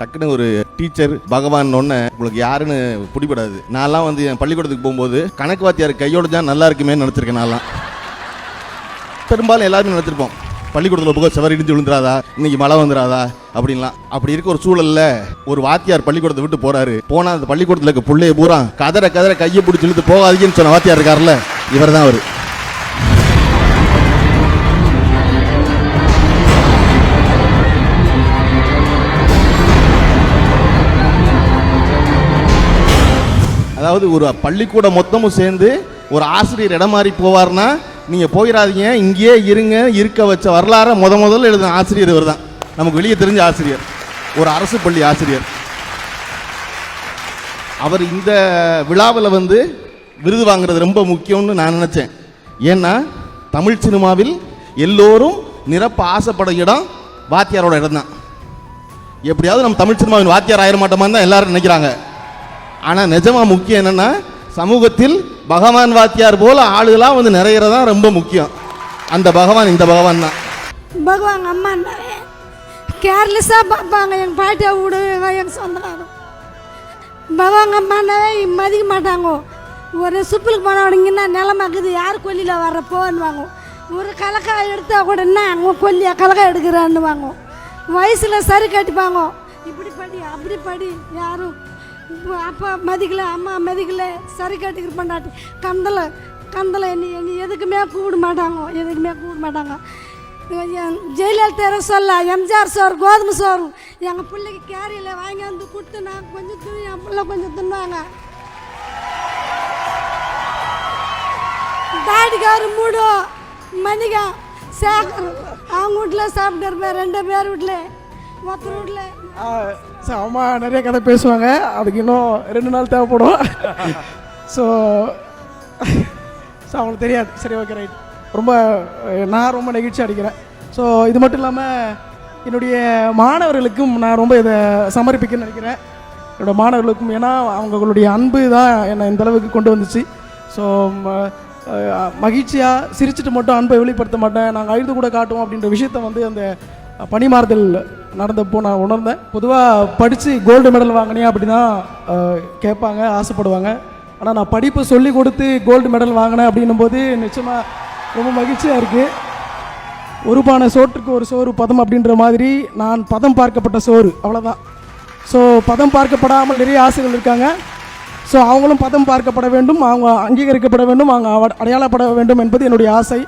டக்குன்னு ஒரு டீச்சர் பகவான் ஒன்று உங்களுக்கு யாருன்னு பிடிபடாது. நான்லாம் வந்து என் பள்ளிக்கூடத்துக்கு போகும்போது கணக்கு வாத்தியார் கையோட தான் நல்லா இருக்குமே நினச்சிருக்கேன். நான்லாம் பெரும்பாலும் எல்லாருமே நினச்சிருப்போம், பள்ளிக்கூடத்தில் போக செவர் இடிஞ்சு விழுந்துராதா, இன்னைக்கு மழை வந்துடாதா அப்படின்லாம். அப்படி இருக்க ஒரு சூழல்ல ஒரு வாத்தியார் பள்ளிக்கூடத்தை விட்டு போறாரு. போனால் அந்த பள்ளிக்கூடத்தில் இருக்க பிள்ளைய பூரா கதற கையை பிடிச்சி இழுத்து போகாதீங்கன்னு சொன்ன வாத்தியார் இருக்காருல்ல, இவர் தான் அவர். அதாவது ஒரு பள்ளிக்கூடம் மொத்தமும் சேர்ந்து ஒரு ஆசிரியர் இடம் மாறி போவார்னா நீங்கள் போயிடாதீங்க, இங்கேயே இருங்க, இருக்க வச்ச வரலாறு முதல்ல எழுதின ஆசிரியர் இவர் தான். நமக்கு வெளியே தெரிஞ்ச ஆசிரியர், ஒரு அரசு பள்ளி ஆசிரியர். அவர் இந்த விழாவில் வந்து விருது வாங்குறது ரொம்ப முக்கியம்னு நான் நினச்சேன். ஏன்னா தமிழ் சினிமாவில் எல்லோரும் நிரப்ப ஆசைப்பட இடம் வாத்தியாரோட இடம் தான். எப்படியாவது நம்ம தமிழ் சினிமாவின் வாத்தியார் ஆயிர மாட்டோமான்னு தான் எல்லாரும் நினைக்கிறாங்க. ஆனால் நிஜமாக முக்கியம் என்னென்னா, சமூகத்தில் பகவான் வாத்தியார் போல ஆளுகளாக வந்து நிறையிறதான் ரொம்ப முக்கியம். அந்த பகவான் இந்த பகவான் தான். பகவான் அம்மா கேர்லெஸ்ஸாக பார்ப்பாங்க. எங்கள் பாட்டியை விடு எங்கள் சொந்தக்காரங்க பகவான் அம்மானாவே மதிக்க மாட்டாங்க. ஒரு சுப்பிலுக்கு போனவங்க நிலமாக்குது, யார் கொல்லியில் வர்ற போன்னுவாங்க. ஒரு கலக்காய் எடுத்தால் கூட என்ன அவங்க கொல்லியா கலக்காய் எடுக்கிறான்னு வாங்க. வயசில் சரி கட்டிப்பாங்க, இப்படி படி அப்படி படி. யாரும் அப்பா மதிக்கல, அம்மா மதிக்கல, சரி கட்டிக்கிற பண்ணாட்டி கந்தலை என்னை எதுக்குமே கூப்பிட மாட்டாங்க. ஜெயலலிதா சொல்ல எம்ஜிஆர் சோறு, கோதுமை சோறு எங்கள் பிள்ளைக்கு கேரியில் வாங்கி வந்து கொடுத்து நான் கொஞ்சம் துணி, என் பிள்ளை கொஞ்சம் தின்னுவாங்க. தாடிக்காரு மூடு மணிகா சேகர் அவங்க வீட்டில் சாப்பிட்டு இருப்பேன். 2 பேர் வீட்டில், ஒருத்தர் வீட்டில் அம்மா நிறைய கதை பேசுவாங்க. அதுக்கு இன்னும் 2 நாள் தேவைப்படும். ஸோ அவங்களுக்கு தெரியாது. சரி, ஓகே, ரைட். நான் ரொம்ப நெகிழ்ச்சி அடிக்கிறேன். ஸோ இது மட்டும் இல்லாமல் என்னுடைய மாணவர்களுக்கும் நான் ரொம்ப இதை சமர்ப்பிக்கணும்னு நினைக்கிறேன். என்னோடய மாணவர்களுக்கும், ஏன்னா அவங்களுடைய அன்பு தான் என்னை இந்த அளவுக்கு கொண்டு வந்துச்சு. ஸோ மகிழ்ச்சியாக சிரிச்சுட்டு மட்டும் அன்பை வெளிப்படுத்த மாட்டேன், நாங்கள் அழுது கூட காட்டுவோம் அப்படின்ற விஷயத்த வந்து அந்த பணிமாறுதல் நடந்தப்போ நான் உணர்ந்தேன். பொதுவாக படித்து கோல்டு மெடல் வாங்கினேன் அப்படி தான் கேட்பாங்க, ஆசைப்படுவாங்க. ஆனால் நான் படிப்பை சொல்லி கொடுத்து கோல்டு மெடல் வாங்கினேன் அப்படின்னும் போது நிச்சயமாக ரொம்ப மகிழ்ச்சியாக இருக்குது. ஒரு பானை சோற்றுக்கு ஒரு சோறு பதம் அப்படின்ற மாதிரி நான் பதம் பார்க்கப்பட்ட சோறு, அவ்வளோதான். ஸோ பதம் பார்க்கப்படாமல் நிறைய ஆசைகள் இருக்காங்க. ஸோ அவங்களும் பதம் பார்க்கப்பட வேண்டும், அவங்க அங்கீகரிக்கப்பட வேண்டும், அவங்க அடையாளப்பட வேண்டும் என்பது என்னுடைய ஆசை.